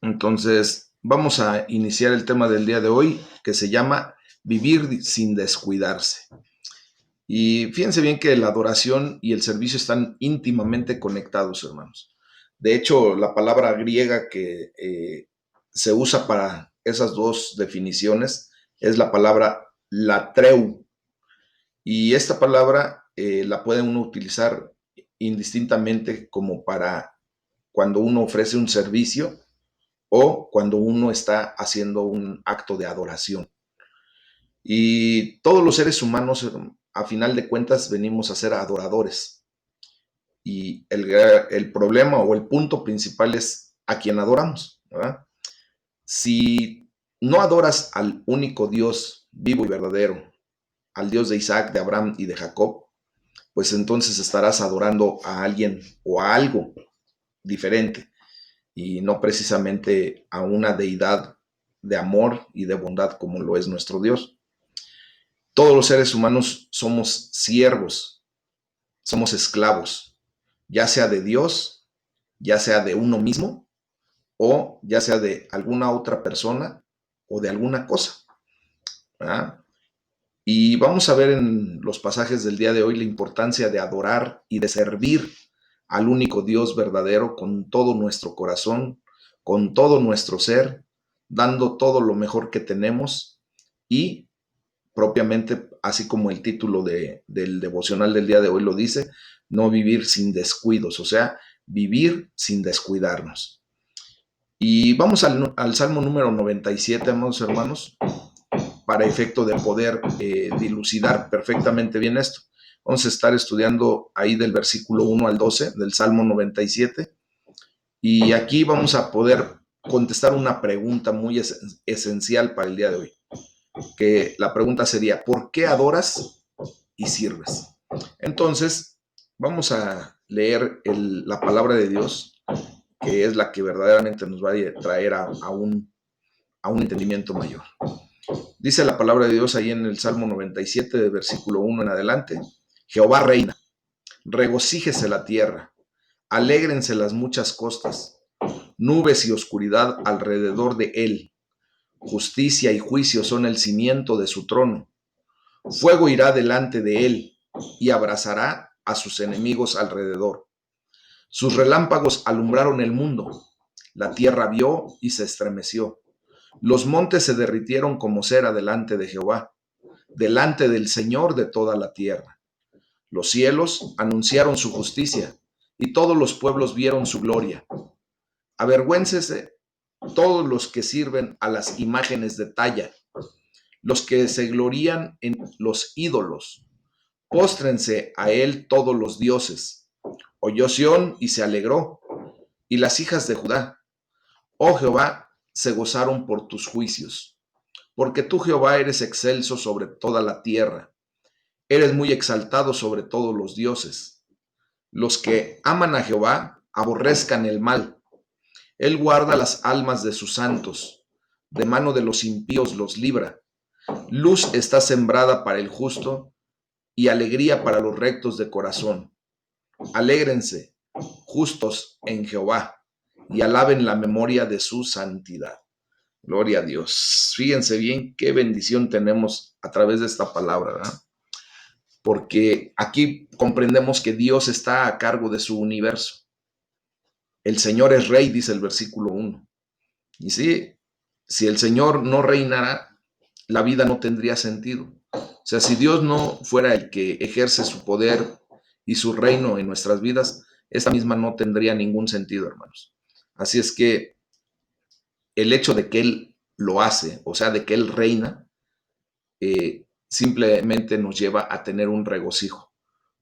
Entonces, vamos a iniciar el tema del día de hoy que se llama Vivir sin descuidarse. Y fíjense bien que la adoración y el servicio están íntimamente conectados, hermanos. De hecho, la palabra griega que se usa para esas dos definiciones es la palabra latreu. Y esta palabra la puede uno utilizar indistintamente como para cuando uno ofrece un servicio o cuando uno está haciendo un acto de adoración. Y todos los seres humanos, a final de cuentas, venimos a ser adoradores. Y el problema o el punto principal es a quién adoramos, ¿verdad? Si no adoras al único Dios vivo y verdadero, al Dios de Isaac, de Abraham y de Jacob, pues entonces estarás adorando a alguien o a algo diferente y no precisamente a una deidad de amor y de bondad como lo es nuestro Dios. Todos los seres humanos somos siervos, somos esclavos, ya sea de Dios, ya sea de uno mismo o ya sea de alguna otra persona o de alguna cosa, ¿verdad? Y vamos a ver en los pasajes del día de hoy la importancia de adorar y de servir al único Dios verdadero con todo nuestro corazón, con todo nuestro ser, dando todo lo mejor que tenemos y propiamente, así como el título del devocional del día de hoy lo dice, no vivir sin descuidos, o sea, vivir sin descuidarnos. Y vamos al Salmo número 97, amados hermanos, para efecto de poder dilucidar perfectamente bien esto. Vamos a estar estudiando ahí del versículo 1 al 12 del Salmo 97 y aquí vamos a poder contestar una pregunta muy esencial para el día de hoy, que la pregunta sería, ¿por qué adoras y sirves? Entonces, vamos a leer la palabra de Dios, que es la que verdaderamente nos va a traer a un entendimiento mayor. Dice la palabra de Dios ahí en el Salmo 97, de versículo 1 en adelante, Jehová reina, regocíjese la tierra, alégrense las muchas costas, nubes y oscuridad alrededor de él, justicia y juicio son el cimiento de su trono, fuego irá delante de él y abrazará a sus enemigos alrededor. Sus relámpagos alumbraron el mundo, la tierra vio y se estremeció. Los montes se derritieron como cera delante de Jehová, delante del Señor de toda la tierra. Los cielos anunciaron su justicia, y todos los pueblos vieron su gloria. Avergüéncese todos los que sirven a las imágenes de talla, los que se glorían en los ídolos. Póstrense a él todos los dioses. Oyó Sión y se alegró, y las hijas de Judá, oh Jehová, se gozaron por tus juicios. Porque tú, Jehová, eres excelso sobre toda la tierra. Eres muy exaltado sobre todos los dioses. Los que aman a Jehová aborrezcan el mal. Él guarda las almas de sus santos. De mano de los impíos los libra. Luz está sembrada para el justo y alegría para los rectos de corazón. Alégrense, justos en Jehová, y alaben la memoria de su santidad. Gloria a Dios. Fíjense bien qué bendición tenemos a través de esta palabra, ¿verdad? Porque aquí comprendemos que Dios está a cargo de su universo. El Señor es rey, dice el versículo 1. Y sí, si el Señor no reinara, la vida no tendría sentido. O sea, si Dios no fuera el que ejerce su poder y su reino en nuestras vidas, esta misma no tendría ningún sentido, hermanos. Así es que el hecho de que Él lo hace, o sea, de que Él reina, simplemente nos lleva a tener un regocijo,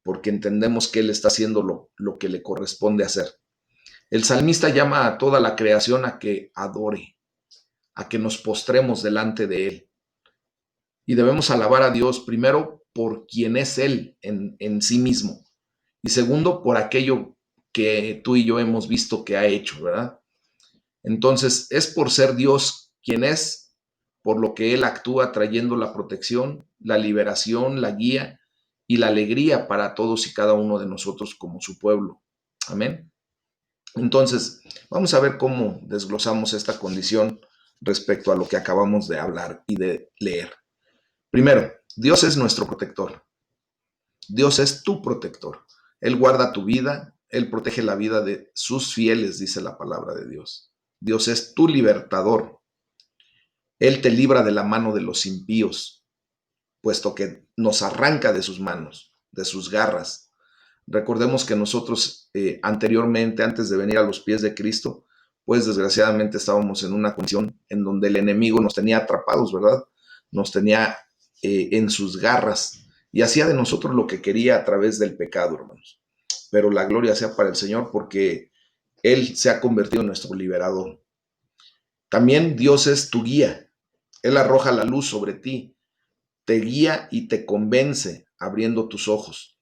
porque entendemos que Él está haciendo lo que le corresponde hacer. El salmista llama a toda la creación a que adore, a que nos postremos delante de Él. Y debemos alabar a Dios primero por quien es Él en sí mismo, y segundo por aquello que tú y yo hemos visto que ha hecho, ¿verdad? Entonces, es por ser Dios quien es, por lo que Él actúa trayendo la protección, la liberación, la guía y la alegría para todos y cada uno de nosotros como su pueblo. Amén. Entonces, vamos a ver cómo desglosamos esta condición respecto a lo que acabamos de hablar y de leer. Primero, Dios es nuestro protector. Dios es tu protector. Él guarda tu vida, Él protege la vida de sus fieles, dice la palabra de Dios. Dios es tu libertador. Él te libra de la mano de los impíos, puesto que nos arranca de sus manos, de sus garras. Recordemos que nosotros anteriormente, antes de venir a los pies de Cristo, pues desgraciadamente estábamos en una condición en donde el enemigo nos tenía atrapados, ¿verdad? Nos tenía en sus garras y hacía de nosotros lo que quería a través del pecado, hermanos. Pero la gloria sea para el Señor porque Él se ha convertido en nuestro liberador. También Dios es tu guía. Él arroja la luz sobre ti, te guía y te convence abriendo tus ojos.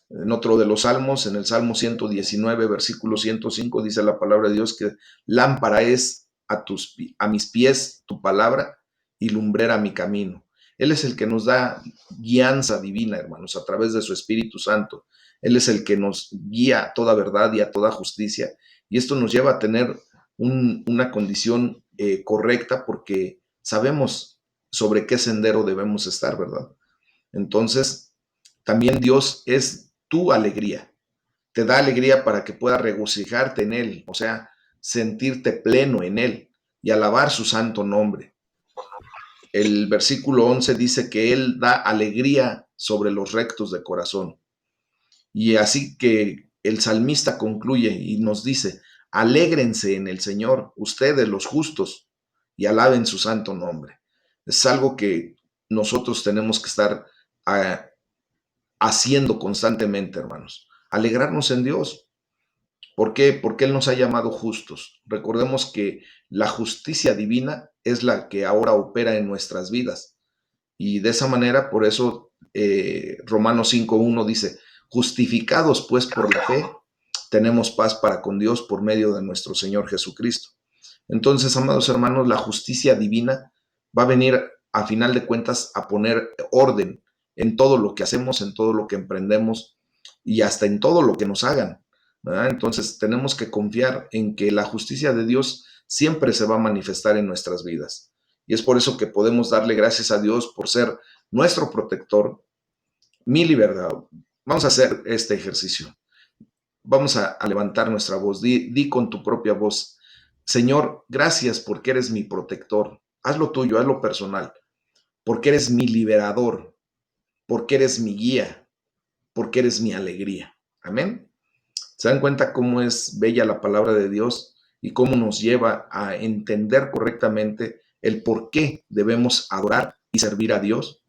En otro de los salmos, en el Salmo 119, versículo 105, dice la palabra de Dios que lámpara es a mis pies tu palabra y lumbrera mi camino. Él es el que nos da guianza divina, hermanos, a través de su Espíritu Santo. Él es el que nos guía a toda verdad y a toda justicia. Y esto nos lleva a tener una condición correcta porque sabemos sobre qué sendero debemos estar, ¿verdad? Entonces, también Dios es tu alegría. Te da alegría para que puedas regocijarte en Él, o sea, sentirte pleno en Él y alabar su santo nombre. El versículo 11 dice que Él da alegría sobre los rectos de corazón. Y así que el salmista concluye y nos dice, alégrense en el Señor, ustedes los justos, y alaben su santo nombre. Es algo que nosotros tenemos que estar ah, haciendo constantemente, hermanos. Alegrarnos en Dios. ¿Por qué? Porque Él nos ha llamado justos. Recordemos que la justicia divina es la que ahora opera en nuestras vidas. Y de esa manera, por eso Romanos 5.1 dice, justificados pues por la fe, tenemos paz para con Dios por medio de nuestro Señor Jesucristo. Entonces, amados hermanos, la justicia divina va a venir a final de cuentas a poner orden en todo lo que hacemos, en todo lo que emprendemos y hasta en todo lo que nos hagan, ¿verdad? Entonces, tenemos que confiar en que la justicia de Dios siempre se va a manifestar en nuestras vidas. Y es por eso que podemos darle gracias a Dios por ser nuestro protector, mi libertad. Vamos a hacer este ejercicio. Vamos a levantar nuestra voz. Di con tu propia voz, Señor, gracias porque eres mi protector. Hazlo tuyo, hazlo personal. Porque eres mi liberador, porque eres mi guía, porque eres mi alegría. Amén. ¿Se dan cuenta cómo es bella la palabra de Dios y cómo nos lleva a entender correctamente el por qué debemos adorar y servir a Dios?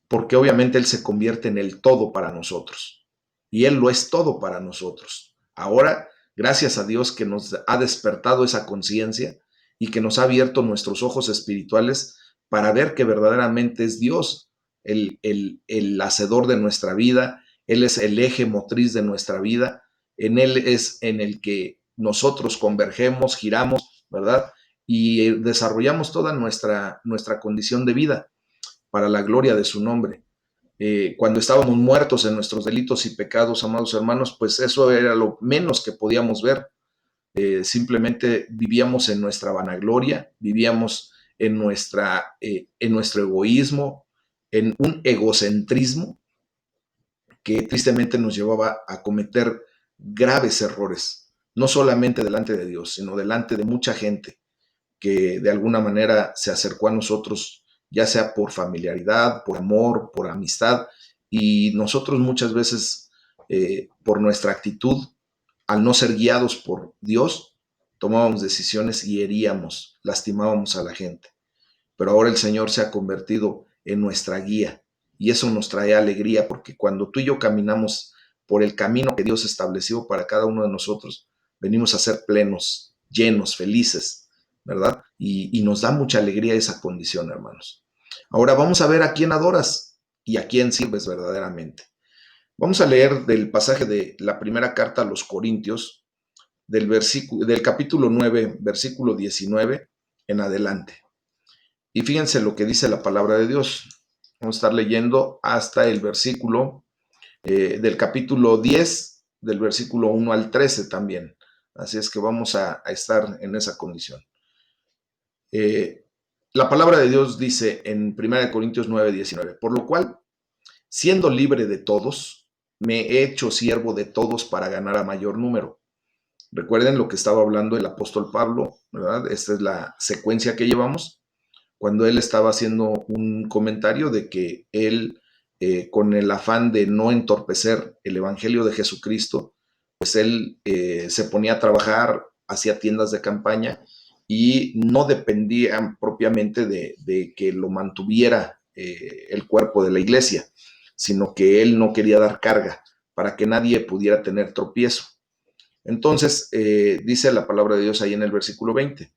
Porque obviamente Él se convierte en el todo para nosotros. Y Él lo es todo para nosotros. Ahora, gracias a Dios que nos ha despertado esa conciencia y que nos ha abierto nuestros ojos espirituales para ver que verdaderamente es Dios el hacedor de nuestra vida, Él es el eje motriz de nuestra vida, en Él es en el que nosotros convergemos, giramos, ¿verdad? Y desarrollamos toda nuestra condición de vida para la gloria de su nombre. Cuando estábamos muertos en nuestros delitos y pecados, amados hermanos, pues eso era lo menos que podíamos ver. Simplemente vivíamos en nuestra vanagloria, vivíamos en nuestro egoísmo, en un egocentrismo que tristemente nos llevaba a cometer graves errores, no solamente delante de Dios, sino delante de mucha gente que de alguna manera se acercó a nosotros, ya sea por familiaridad, por amor, por amistad, y nosotros muchas veces, por nuestra actitud, al no ser guiados por Dios, tomábamos decisiones y heríamos, lastimábamos a la gente. Pero ahora el Señor se ha convertido en nuestra guía y eso nos trae alegría porque cuando tú y yo caminamos por el camino que Dios estableció para cada uno de nosotros, venimos a ser plenos, llenos, felices, ¿verdad? Y nos da mucha alegría esa condición, hermanos. Ahora vamos a ver a quién adoras y a quién sirves verdaderamente. Vamos a leer del pasaje de la primera carta a los Corintios, del capítulo 9, versículo 19 en adelante. Y fíjense lo que dice la palabra de Dios. Vamos a estar leyendo hasta el versículo del capítulo 10, del versículo 1 al 13 también. Así es que vamos a estar en esa condición. La palabra de Dios dice en 1 Corintios 9:19, por lo cual, siendo libre de todos, me he hecho siervo de todos para ganar a mayor número. Recuerden lo que estaba hablando el apóstol Pablo, ¿verdad? Esta es la secuencia que llevamos, cuando él estaba haciendo un comentario de que él, con el afán de no entorpecer el evangelio de Jesucristo, pues él se ponía a trabajar, hacía tiendas de campaña y no dependía propiamente de que lo mantuviera el cuerpo de la iglesia, sino que él no quería dar carga para que nadie pudiera tener tropiezo. Entonces, dice la palabra de Dios ahí en el versículo 20,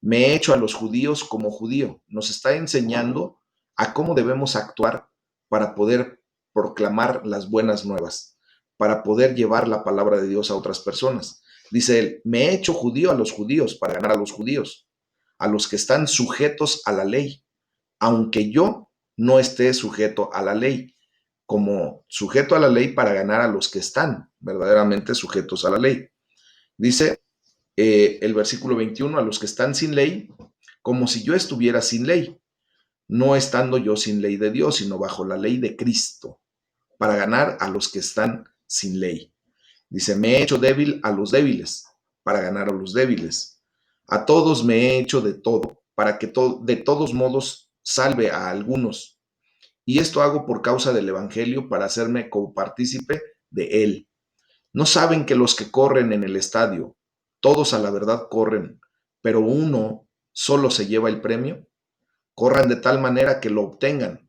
me he hecho a los judíos como judío. Nos está enseñando a cómo debemos actuar para poder proclamar las buenas nuevas, para poder llevar la palabra de Dios a otras personas. Dice él, me he hecho judío a los judíos para ganar a los judíos, a los que están sujetos a la ley, aunque yo no esté sujeto a la ley, como sujeto a la ley para ganar a los que están verdaderamente sujetos a la ley. Dice el versículo 21, a los que están sin ley, como si yo estuviera sin ley, no estando yo sin ley de Dios, sino bajo la ley de Cristo, para ganar a los que están sin ley. Dice, me he hecho débil a los débiles, para ganar a los débiles. A todos me he hecho de todo, para que de todos modos salve a algunos. Y esto hago por causa del Evangelio, para hacerme copartícipe de él. ¿No saben que los que corren en el estadio, todos a la verdad corren, pero uno solo se lleva el premio? Corran de tal manera que lo obtengan.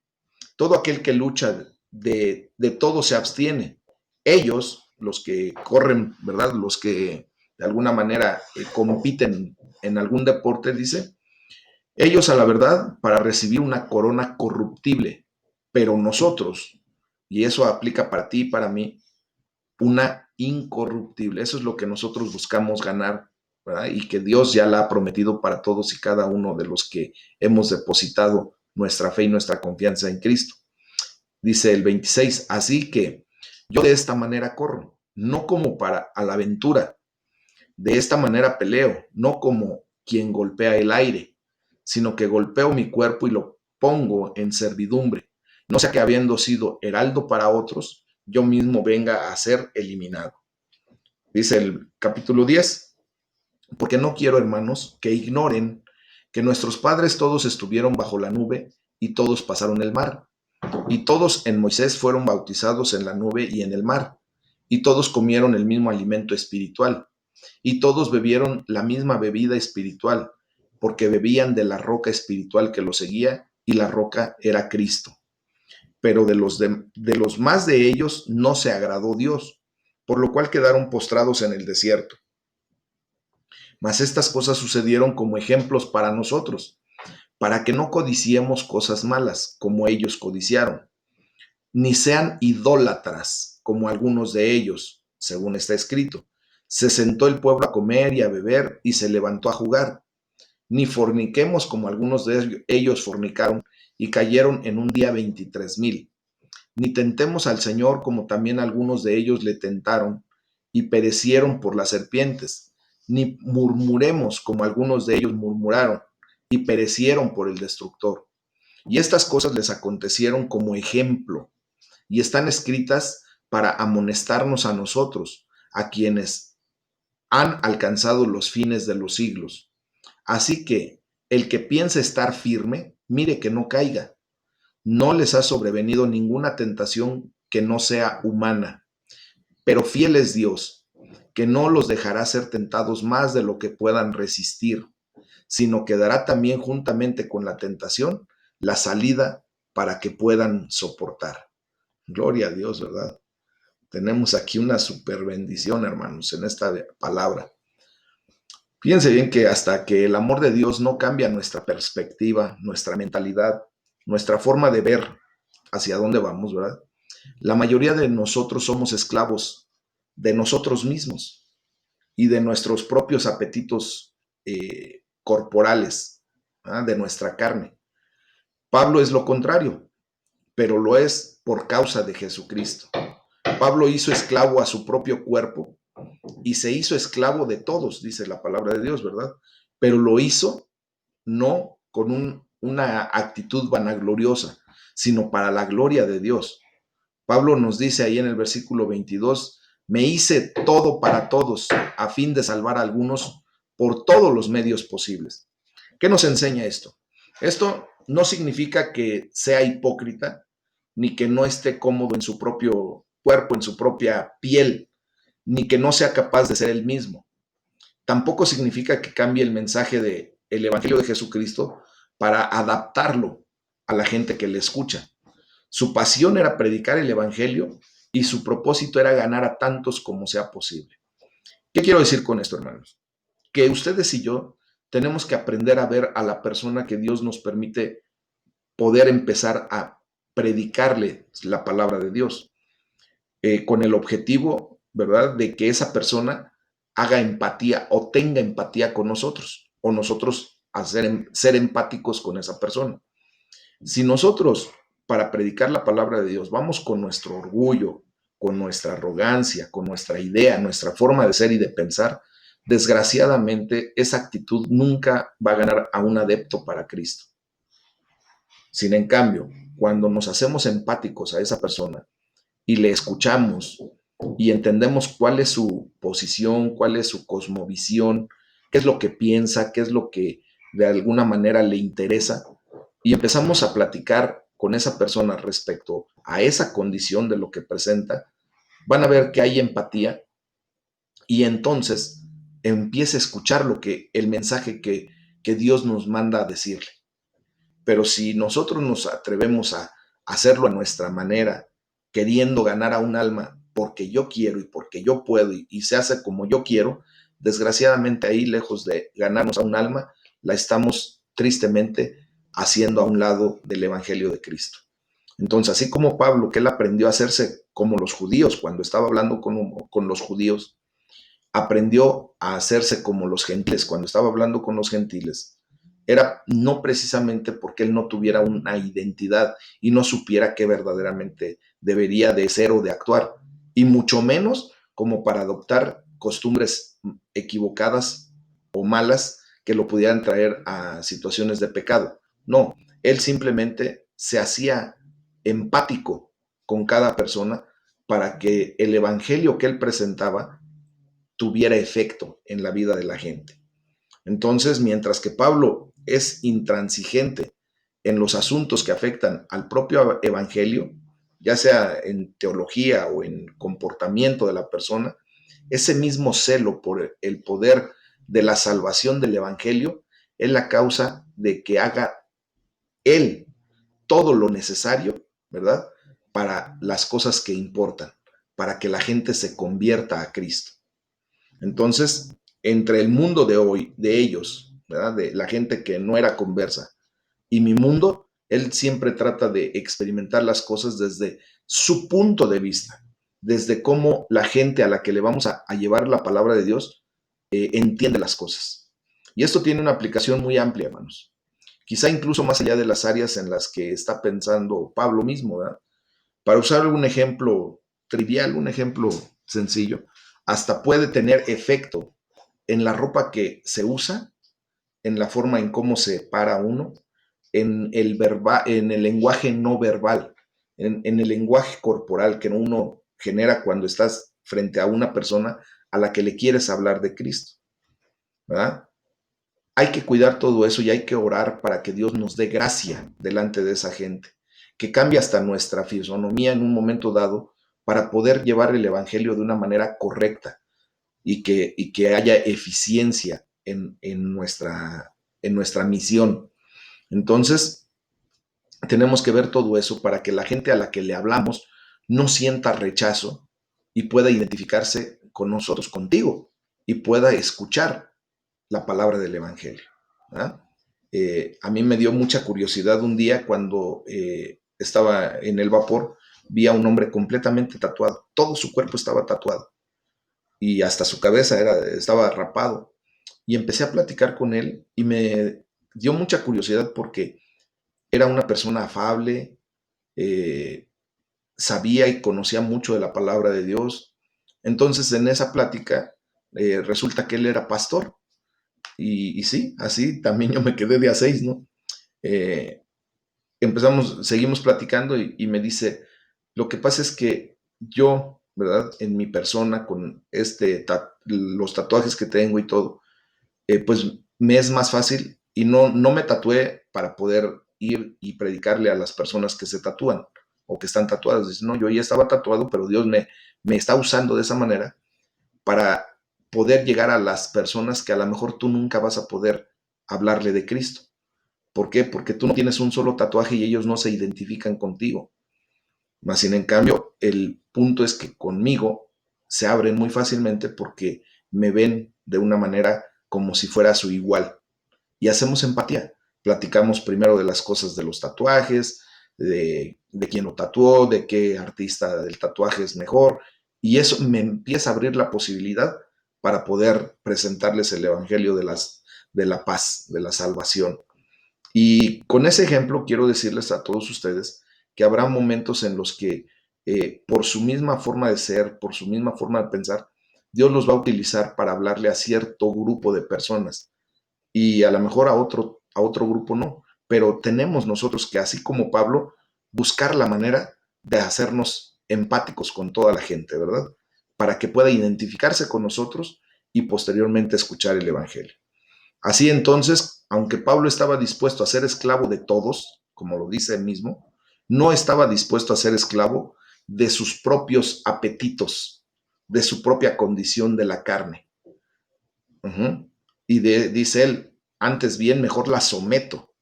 Todo aquel que lucha de todo se abstiene. Ellos, los que corren, ¿verdad? Los que de alguna manera compiten en algún deporte, dice, ellos a la verdad para recibir una corona corruptible, pero nosotros, y eso aplica para ti y para mí, una incorruptible. Eso es lo que nosotros buscamos ganar, ¿verdad? Y que Dios ya la ha prometido para todos y cada uno de los que hemos depositado nuestra fe y nuestra confianza en Cristo. Dice el 26, así que yo de esta manera corro, no como para a la aventura, de esta manera peleo, no como quien golpea el aire, sino que golpeo mi cuerpo y lo pongo en servidumbre, no sea que habiendo sido heraldo para otros, yo mismo venga a ser eliminado. Dice el capítulo 10, porque no quiero, hermanos, que ignoren que nuestros padres todos estuvieron bajo la nube y todos pasaron el mar, y todos en Moisés fueron bautizados en la nube y en el mar, y todos comieron el mismo alimento espiritual, y todos bebieron la misma bebida espiritual, porque bebían de la roca espiritual que los seguía, y la roca era Cristo. Pero de los más de ellos no se agradó Dios, por lo cual quedaron postrados en el desierto. Mas estas cosas sucedieron como ejemplos para nosotros, para que no codiciemos cosas malas, como ellos codiciaron, ni sean idólatras, como algunos de ellos, según está escrito. Se sentó el pueblo a comer y a beber, y se levantó a jugar. Ni forniquemos, como algunos de ellos fornicaron, y cayeron en un día 23,000. Ni tentemos al Señor, como también algunos de ellos le tentaron, y perecieron por las serpientes. Ni murmuremos, como algunos de ellos murmuraron, y perecieron por el destructor. Y estas cosas les acontecieron como ejemplo, y están escritas para amonestarnos a nosotros, a quienes han alcanzado los fines de los siglos. Así que el que piense estar firme, mire que no caiga. No les ha sobrevenido ninguna tentación que no sea humana, pero fiel es Dios, que no los dejará ser tentados más de lo que puedan resistir, sino que dará también juntamente con la tentación la salida para que puedan soportar. Gloria a Dios, ¿verdad? Tenemos aquí una super bendición, hermanos, en esta palabra. Fíjense bien que hasta que el amor de Dios no cambia nuestra perspectiva, nuestra mentalidad, nuestra forma de ver hacia dónde vamos, ¿verdad? La mayoría de nosotros somos esclavos de nosotros mismos y de nuestros propios apetitos corporales, ¿verdad? De nuestra carne. Pablo es lo contrario, pero lo es por causa de Jesucristo. Pablo hizo esclavo a su propio cuerpo y se hizo esclavo de todos, dice la palabra de Dios, ¿verdad? Pero lo hizo no con una actitud vanagloriosa, sino para la gloria de Dios. Pablo nos dice ahí en el versículo 22, me hice todo para todos a fin de salvar a algunos por todos los medios posibles. ¿Qué nos enseña esto? Esto no significa que sea hipócrita, ni que no esté cómodo en su propio cuerpo, en su propia piel, ni que no sea capaz de ser él mismo. Tampoco significa que cambie el mensaje del Evangelio de Jesucristo para adaptarlo a la gente que le escucha. Su pasión era predicar el Evangelio y su propósito era ganar a tantos como sea posible. ¿Qué quiero decir con esto, hermanos? Que ustedes y yo tenemos que aprender a ver a la persona que Dios nos permite poder empezar a predicarle la palabra de Dios, con el objetivo, ¿verdad?, de que esa persona haga empatía o tenga empatía con nosotros, o nosotros ser empáticos con esa persona. Si nosotros, para predicar la palabra de Dios, vamos con nuestro orgullo, con nuestra arrogancia, con nuestra idea, nuestra forma de ser y de pensar, desgraciadamente esa actitud nunca va a ganar a un adepto para Cristo. Sin en cambio, cuando nos hacemos empáticos a esa persona y le escuchamos y entendemos cuál es su posición, cuál es su cosmovisión, qué es lo que piensa, qué es lo que de alguna manera le interesa, y empezamos a platicar con esa persona respecto a esa condición de lo que presenta, van a ver que hay empatía y entonces empieza a escuchar el mensaje que Dios nos manda a decirle. Pero si nosotros nos atrevemos a hacerlo a nuestra manera, queriendo ganar a un alma porque yo quiero y porque yo puedo y se hace como yo quiero, desgraciadamente ahí, lejos de ganarnos a un alma, la estamos tristemente haciendo a un lado del Evangelio de Cristo. Entonces, así como Pablo, que él aprendió a hacerse como los judíos, cuando estaba hablando con los judíos, aprendió a hacerse como los gentiles, cuando estaba hablando con los gentiles, era no precisamente porque él no tuviera una identidad y no supiera qué verdaderamente debería de ser o de actuar, y mucho menos como para adoptar costumbres equivocadas o malas que lo pudieran traer a situaciones de pecado. No, él simplemente se hacía empático con cada persona para que el evangelio que él presentaba tuviera efecto en la vida de la gente. Entonces, mientras que Pablo es intransigente en los asuntos que afectan al propio evangelio, ya sea en teología o en comportamiento de la persona, ese mismo celo por el poder de la salvación del evangelio es la causa de que haga él todo lo necesario, ¿verdad?, para las cosas que importan, para que la gente se convierta a Cristo. Entonces, entre el mundo de hoy, de ellos, ¿verdad?, de la gente que no era conversa, y mi mundo, él siempre trata de experimentar las cosas desde su punto de vista, desde cómo la gente a la que le vamos a llevar la palabra de Dios entiende las cosas. Y esto tiene una aplicación muy amplia, hermanos. Quizá incluso más allá de las áreas en las que está pensando Pablo mismo, ¿verdad? Para usar un ejemplo trivial, un ejemplo sencillo, hasta puede tener efecto en la ropa que se usa, en la forma en cómo se para uno, en el lenguaje no verbal, en el lenguaje corporal que uno genera cuando estás frente a una persona a la que le quieres hablar de Cristo, ¿verdad? Hay que cuidar todo eso y hay que orar para que Dios nos dé gracia delante de esa gente, que cambie hasta nuestra fisonomía en un momento dado para poder llevar el Evangelio de una manera correcta y que haya eficiencia en nuestra misión. Entonces, tenemos que ver todo eso para que la gente a la que le hablamos no sienta rechazo y pueda identificarse con nosotros, contigo, y pueda escuchar la palabra del Evangelio, ¿verdad? A mí me dio mucha curiosidad un día cuando estaba en el vapor, vi a un hombre completamente tatuado, todo su cuerpo estaba tatuado y hasta su cabeza estaba rapado. Y empecé a platicar con él y me dio mucha curiosidad porque era una persona afable, sabía y conocía mucho de la palabra de Dios, Entonces, en esa plática, resulta que él era pastor. Y sí, así también yo me quedé de a 6, ¿no? Eh, seguimos platicando y me dice, lo que pasa es que yo, ¿verdad? En mi persona, con los tatuajes que tengo y todo, pues me es más fácil y no me tatué para poder ir y predicarle a las personas que se tatúan o que están tatuadas. Dice, no, yo ya estaba tatuado, pero Dios me está usando de esa manera para poder llegar a las personas que a lo mejor tú nunca vas a poder hablarle de Cristo. ¿Por qué? Porque tú no tienes un solo tatuaje y ellos no se identifican contigo. Más sin en cambio, el punto es que conmigo se abren muy fácilmente porque me ven de una manera como si fuera su igual. Y hacemos empatía. Platicamos primero de las cosas de los tatuajes, de quién lo tatuó, de qué artista del tatuaje es mejor. Y eso me empieza a abrir la posibilidad para poder presentarles el Evangelio de la paz, de la salvación. Y con ese ejemplo quiero decirles a todos ustedes que habrá momentos en los que por su misma forma de ser, por su misma forma de pensar, Dios los va a utilizar para hablarle a cierto grupo de personas y a lo mejor a otro grupo no. Pero tenemos nosotros que, así como Pablo, buscar la manera de hacernos empáticos con toda la gente, ¿verdad? Para que pueda identificarse con nosotros y posteriormente escuchar el Evangelio. Así entonces, aunque Pablo estaba dispuesto a ser esclavo de todos, como lo dice él mismo, no estaba dispuesto a ser esclavo de sus propios apetitos, de su propia condición de la carne. Uh-huh. Dice él, antes bien, mejor la someto.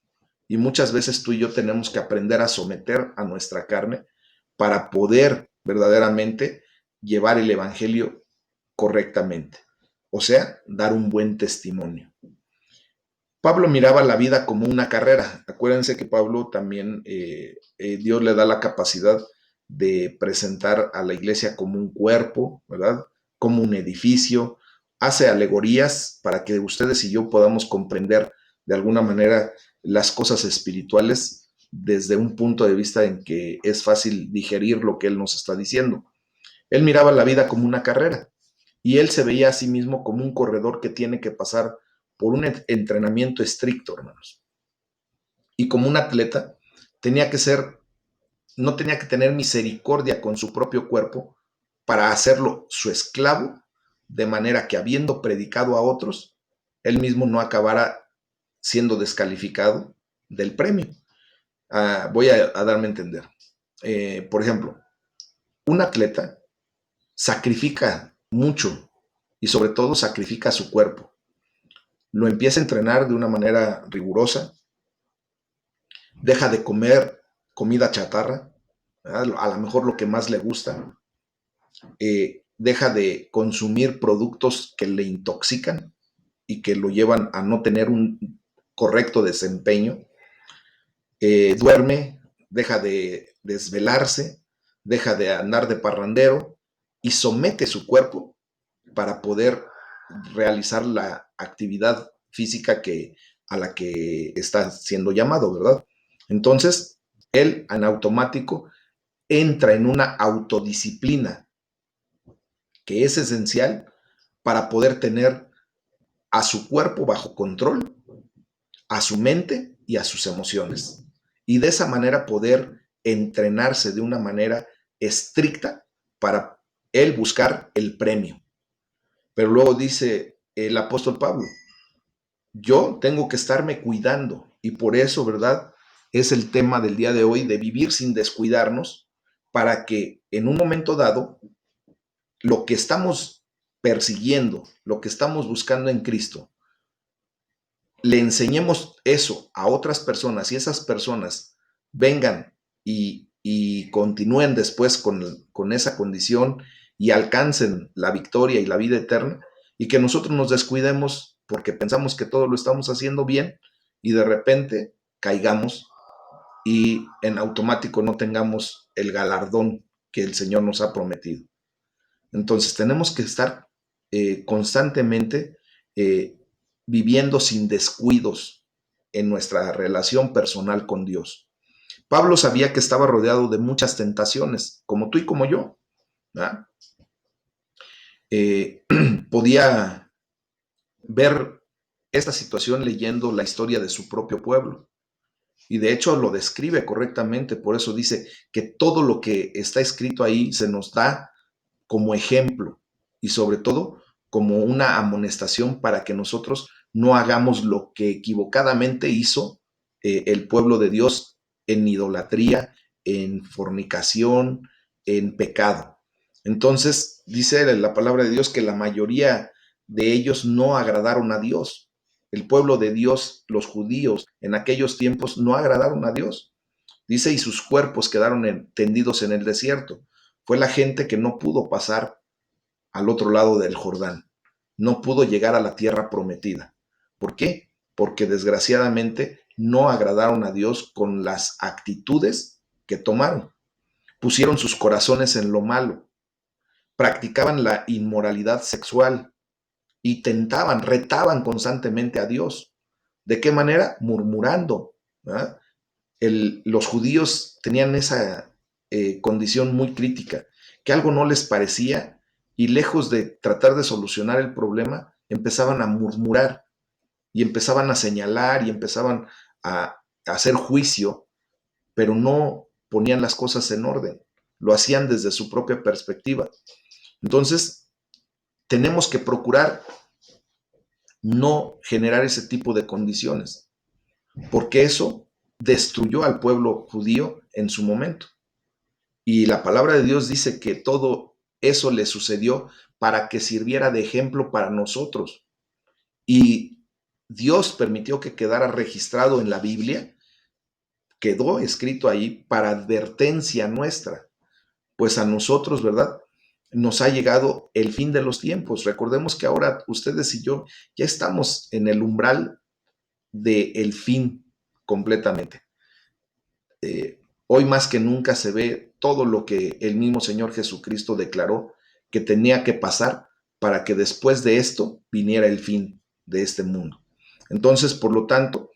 Y muchas veces tú y yo tenemos que aprender a someter a nuestra carne para poder verdaderamente llevar el Evangelio correctamente. O sea, dar un buen testimonio. Pablo miraba la vida como una carrera. Acuérdense que Pablo también, Dios le da la capacidad de presentar a la iglesia como un cuerpo, ¿verdad? Como un edificio. Hace alegorías para que ustedes y yo podamos comprender de alguna manera las cosas espirituales desde un punto de vista en que es fácil digerir lo que él nos está diciendo. Él miraba la vida como una carrera y él se veía a sí mismo como un corredor que tiene que pasar por un entrenamiento estricto, hermanos. Y como un atleta, tenía que ser, no tenía que tener misericordia con su propio cuerpo para hacerlo su esclavo, de manera que habiendo predicado a otros, él mismo no acabara siendo descalificado del premio. Voy a darme a entender. Por ejemplo, un atleta sacrifica mucho y sobre todo sacrifica su cuerpo. Lo empieza a entrenar de una manera rigurosa, deja de comer comida chatarra, ¿verdad? A lo mejor lo que más le gusta, deja de consumir productos que le intoxican y que lo llevan a no tener un correcto desempeño, duerme, deja de desvelarse, deja de andar de parrandero y somete su cuerpo para poder realizar la actividad física a la que está siendo llamado, ¿verdad? Entonces, él en automático entra en una autodisciplina que es esencial para poder tener a su cuerpo bajo control, a su mente y a sus emociones. Y de esa manera poder entrenarse de una manera estricta para él buscar el premio. Pero luego dice el apóstol Pablo, yo tengo que estarme cuidando y por eso, ¿verdad? Es el tema del día de hoy de vivir sin descuidarnos para que en un momento dado lo que estamos persiguiendo, lo que estamos buscando en Cristo, le enseñemos eso a otras personas y esas personas vengan y continúen después con esa condición y alcancen la victoria y la vida eterna y que nosotros nos descuidemos porque pensamos que todo lo estamos haciendo bien y de repente caigamos y en automático no tengamos el galardón que el Señor nos ha prometido. Entonces tenemos que estar constantemente eh, viviendo sin descuidos en nuestra relación personal con Dios. Pablo sabía que estaba rodeado de muchas tentaciones, como tú y como yo, ¿verdad? eh, podía ver esta situación leyendo la historia de su propio pueblo. Y de hecho lo describe correctamente, por eso dice que todo lo que está escrito ahí se nos da como ejemplo y sobre todo como una amonestación para que nosotros no hagamos lo que equivocadamente hizo el pueblo de Dios en idolatría, en fornicación, en pecado. Entonces dice la palabra de Dios que la mayoría de ellos no agradaron a Dios. El pueblo de Dios, los judíos en aquellos tiempos no agradaron a Dios. Dice, y sus cuerpos quedaron tendidos en el desierto. Fue la gente que no pudo pasar al otro lado del Jordán. No pudo llegar a la tierra prometida. ¿Por qué? Porque desgraciadamente no agradaron a Dios con las actitudes que tomaron. Pusieron sus corazones en lo malo, practicaban la inmoralidad sexual y tentaban, retaban constantemente a Dios. ¿De qué manera? Murmurando. ¿Verdad? Los judíos tenían esa condición muy crítica, que algo no les parecía y lejos de tratar de solucionar el problema, empezaban a murmurar y empezaban a señalar y empezaban a hacer juicio, pero no ponían las cosas en orden, lo hacían desde su propia perspectiva. Entonces, tenemos que procurar no generar ese tipo de condiciones, porque eso destruyó al pueblo judío en su momento. Y la palabra de Dios dice que todo eso le sucedió para que sirviera de ejemplo para nosotros. Y Dios permitió que quedara registrado en la Biblia, quedó escrito ahí para advertencia nuestra, pues a nosotros, ¿verdad? Nos ha llegado el fin de los tiempos. Recordemos que ahora ustedes y yo ya estamos en el umbral del fin completamente. Hoy más que nunca se ve todo lo que el mismo Señor Jesucristo declaró que tenía que pasar para que después de esto viniera el fin de este mundo. Entonces, por lo tanto,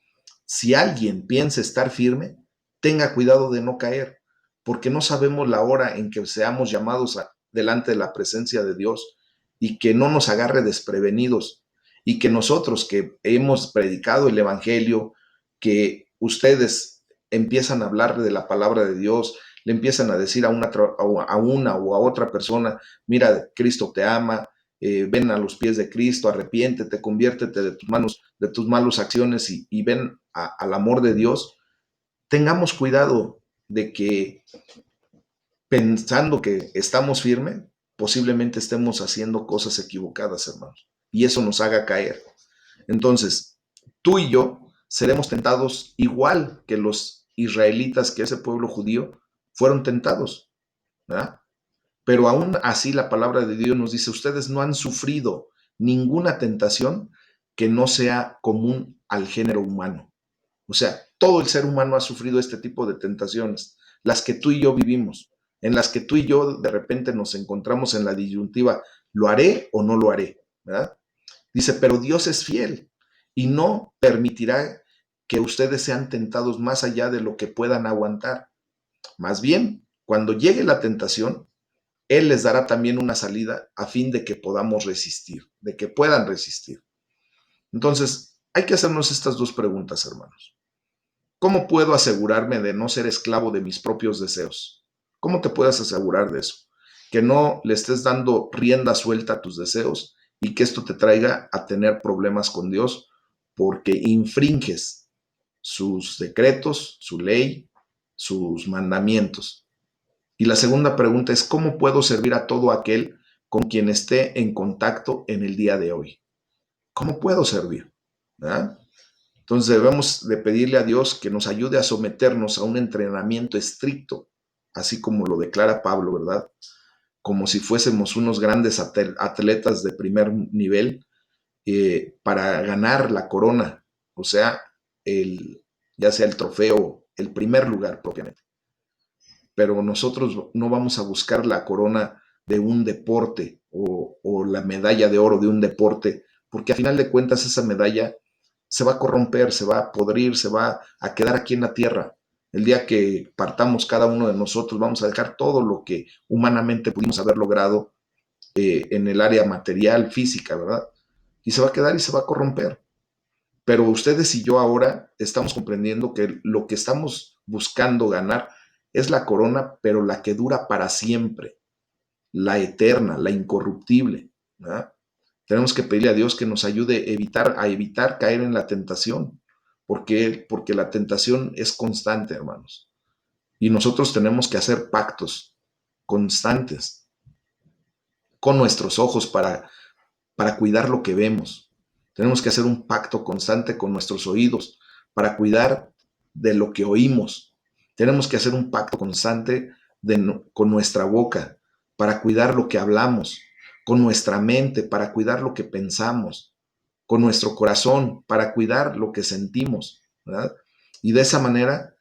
si alguien piensa estar firme, tenga cuidado de no caer, porque no sabemos la hora en que seamos llamados delante de la presencia de Dios y que no nos agarre desprevenidos y que nosotros que hemos predicado el Evangelio, que ustedes empiezan a hablar de la palabra de Dios, le empiezan a decir a una o a otra persona, mira, Cristo te ama, ven a los pies de Cristo, arrepiéntete, conviértete de tus malas acciones y ven al amor de Dios. Tengamos cuidado de que pensando que estamos firmes, posiblemente estemos haciendo cosas equivocadas, hermanos, y eso nos haga caer. Entonces, tú y yo seremos tentados igual que los israelitas, que ese pueblo judío, fueron tentados, ¿verdad? Pero aún así la palabra de Dios nos dice, ustedes no han sufrido ninguna tentación que no sea común al género humano. O sea, todo el ser humano ha sufrido este tipo de tentaciones, las que tú y yo vivimos, en las que tú y yo de repente nos encontramos en la disyuntiva, ¿lo haré o no lo haré? ¿Verdad? Dice, pero Dios es fiel y no permitirá que ustedes sean tentados más allá de lo que puedan aguantar. Más bien, cuando llegue la tentación, Él les dará también una salida a fin de que podamos resistir, de que puedan resistir. Entonces, hay que hacernos estas dos preguntas, hermanos. ¿Cómo puedo asegurarme de no ser esclavo de mis propios deseos? ¿Cómo te puedes asegurar de eso? Que no le estés dando rienda suelta a tus deseos y que esto te traiga a tener problemas con Dios porque infringes sus decretos, su ley, sus mandamientos. Y la segunda pregunta es, ¿cómo puedo servir a todo aquel con quien esté en contacto en el día de hoy? ¿Cómo puedo servir? ¿Verdad? Entonces debemos de pedirle a Dios que nos ayude a someternos a un entrenamiento estricto, así como lo declara Pablo, ¿verdad? Como si fuésemos unos grandes atletas de primer nivel para ganar la corona, o sea, ya sea el trofeo, el primer lugar propiamente. Pero nosotros no vamos a buscar la corona de un deporte o la medalla de oro de un deporte, porque a final de cuentas esa medalla se va a corromper, se va a podrir, se va a quedar aquí en la tierra. El día que partamos cada uno de nosotros, vamos a dejar todo lo que humanamente pudimos haber logrado en el área material, física, ¿verdad? Y se va a quedar y se va a corromper. Pero ustedes y yo ahora estamos comprendiendo que lo que estamos buscando ganar es la corona, pero la que dura para siempre, la eterna, la incorruptible, ¿verdad? Tenemos que pedirle a Dios que nos ayude a evitar caer en la tentación, porque la tentación es constante, hermanos. Y nosotros tenemos que hacer pactos constantes con nuestros ojos para cuidar lo que vemos. Tenemos que hacer un pacto constante con nuestros oídos para cuidar de lo que oímos. Tenemos que hacer un pacto constante con nuestra boca para cuidar lo que hablamos, con nuestra mente para cuidar lo que pensamos, con nuestro corazón para cuidar lo que sentimos, ¿verdad? Y de esa manera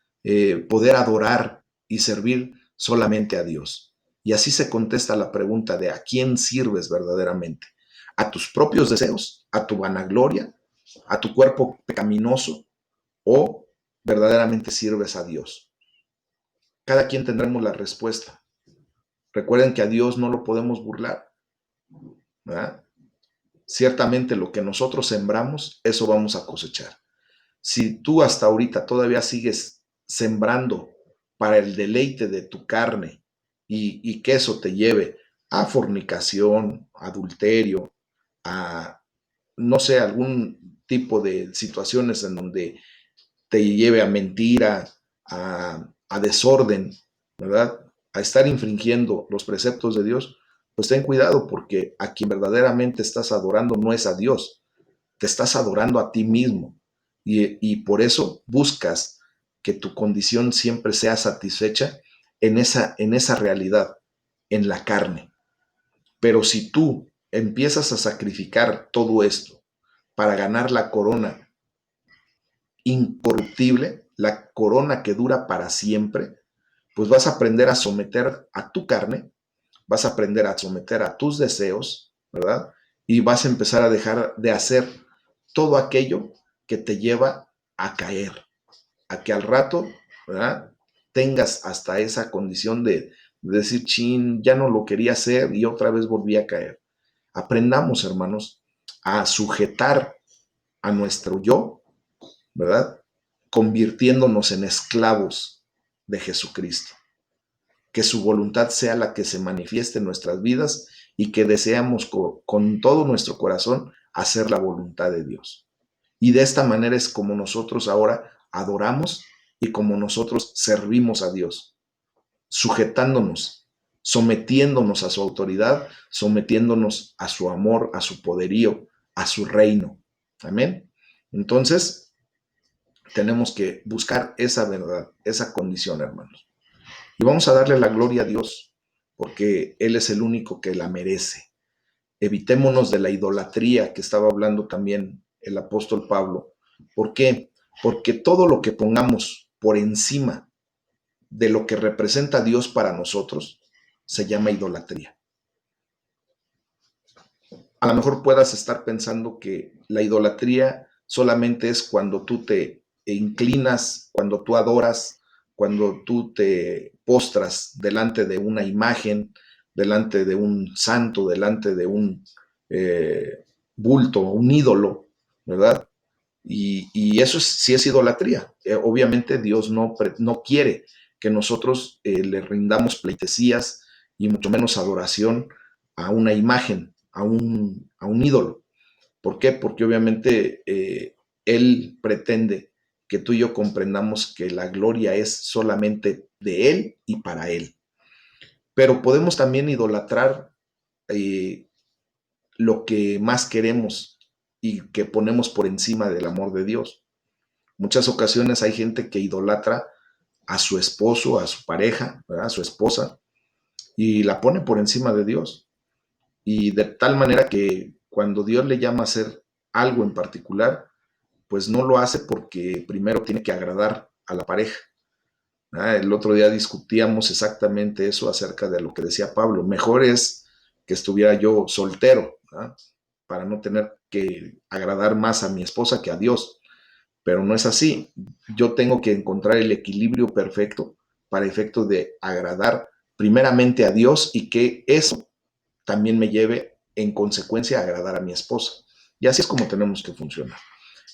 poder adorar y servir solamente a Dios. Y así se contesta la pregunta de ¿a quién sirves verdaderamente? ¿A tus propios deseos? ¿A tu vanagloria? ¿A tu cuerpo pecaminoso? ¿O verdaderamente sirves a Dios? Cada quien tendremos la respuesta. Recuerden que a Dios no lo podemos burlar, ¿verdad? Ciertamente lo que nosotros sembramos, eso vamos a cosechar. Si tú hasta ahorita todavía sigues sembrando para el deleite de tu carne y que eso te lleve a fornicación, adulterio, a, no sé, algún tipo de situaciones en donde te lleve a mentira, a desorden, ¿verdad? A estar infringiendo los preceptos de Dios, pues ten cuidado porque a quien verdaderamente estás adorando no es a Dios, te estás adorando a ti mismo y por eso buscas que tu condición siempre sea satisfecha en esa realidad, en la carne. Pero si tú empiezas a sacrificar todo esto para ganar la corona incorruptible, la corona que dura para siempre, pues vas a aprender a someter a tu carne, vas a aprender a someter a tus deseos, ¿verdad? Y vas a empezar a dejar de hacer todo aquello que te lleva a caer, a que al rato, ¿verdad? Tengas hasta esa condición de decir, chin, ya no lo quería hacer y otra vez volví a caer. Aprendamos, hermanos, a sujetar a nuestro yo, ¿verdad? Convirtiéndonos en esclavos de Jesucristo. Que su voluntad sea la que se manifieste en nuestras vidas y que deseamos con todo nuestro corazón hacer la voluntad de Dios. Y de esta manera es como nosotros ahora adoramos y como nosotros servimos a Dios, sujetándonos, sometiéndonos a su autoridad, sometiéndonos a su amor, a su poderío, a su reino. Amén. Entonces, tenemos que buscar esa verdad, esa condición, hermanos. Y vamos a darle la gloria a Dios, porque Él es el único que la merece. Evitémonos de la idolatría que estaba hablando también el apóstol Pablo. ¿Por qué? Porque todo lo que pongamos por encima de lo que representa Dios para nosotros se llama idolatría. A lo mejor puedas estar pensando que la idolatría solamente es cuando tú te inclinas, cuando tú adoras, cuando tú te postras delante de una imagen, delante de un santo, delante de un eh, bulto, un ídolo, ¿verdad? Y eso sí es idolatría. Obviamente Dios no quiere que nosotros le rindamos pleitesías y mucho menos adoración a una imagen, a un ídolo. ¿Por qué? Porque obviamente Él pretende que tú y yo comprendamos que la gloria es solamente de Él y para Él. Pero podemos también idolatrar eh, lo que más queremos y que ponemos por encima del amor de Dios. Muchas ocasiones hay gente que idolatra a su esposo, a su pareja, ¿verdad? A su esposa, y la pone por encima de Dios. Y de tal manera que cuando Dios le llama a hacer algo en particular, pues no lo hace porque primero tiene que agradar a la pareja. El otro día discutíamos exactamente eso acerca de lo que decía Pablo. Mejor es que estuviera yo soltero, ¿verdad? Para no tener que agradar más a mi esposa que a Dios. Pero no es así. Yo tengo que encontrar el equilibrio perfecto para efecto de agradar primeramente a Dios y que eso también me lleve en consecuencia a agradar a mi esposa. Y así es como tenemos que funcionar.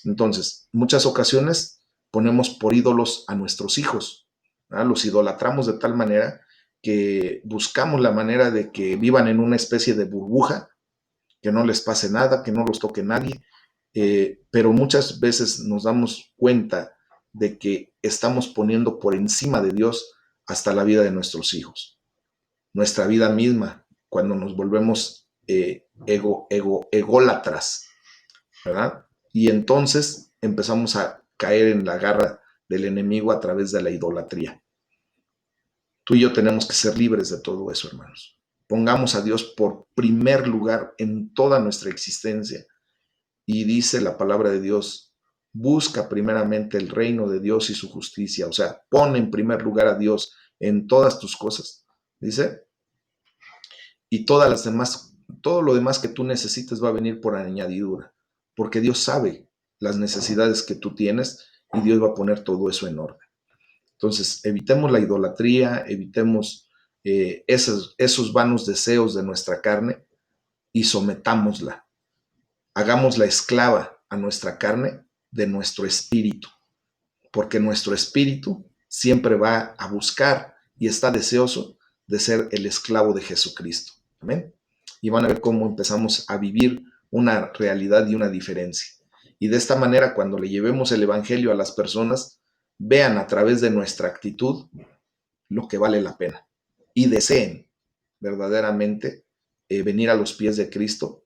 Entonces, muchas ocasiones ponemos por ídolos a nuestros hijos, ¿verdad? Los idolatramos de tal manera que buscamos la manera de que vivan en una especie de burbuja, que no les pase nada, que no los toque nadie, pero muchas veces nos damos cuenta de que estamos poniendo por encima de Dios hasta la vida de nuestros hijos, nuestra vida misma, cuando nos volvemos ególatras, ¿verdad? Y entonces empezamos a caer en la garra del enemigo a través de la idolatría. Tú y yo tenemos que ser libres de todo eso, hermanos. Pongamos a Dios por primer lugar en toda nuestra existencia. Y dice la palabra de Dios, busca primeramente el reino de Dios y su justicia. O sea, pon en primer lugar a Dios en todas tus cosas. Dice, y todas las demás, todo lo demás que tú necesites va a venir por añadidura, porque Dios sabe las necesidades que tú tienes y Dios va a poner todo eso en orden. Entonces, evitemos la idolatría, evitemos esos vanos deseos de nuestra carne y sometámosla. Hagámosla esclava a nuestra carne de nuestro espíritu, porque nuestro espíritu siempre va a buscar y está deseoso de ser el esclavo de Jesucristo. Amén. Y van a ver cómo empezamos a vivir una realidad y una diferencia. Y de esta manera, cuando le llevemos el evangelio a las personas, vean a través de nuestra actitud lo que vale la pena y deseen verdaderamente venir a los pies de Cristo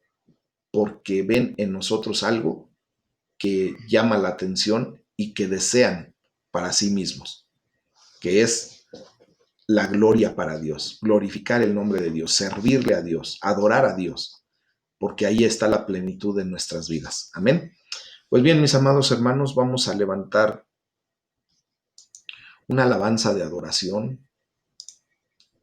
porque ven en nosotros algo que llama la atención y que desean para sí mismos, que es la gloria para Dios, glorificar el nombre de Dios, servirle a Dios, adorar a Dios, porque ahí está la plenitud de nuestras vidas. Amén. Pues bien, mis amados hermanos, vamos a levantar una alabanza de adoración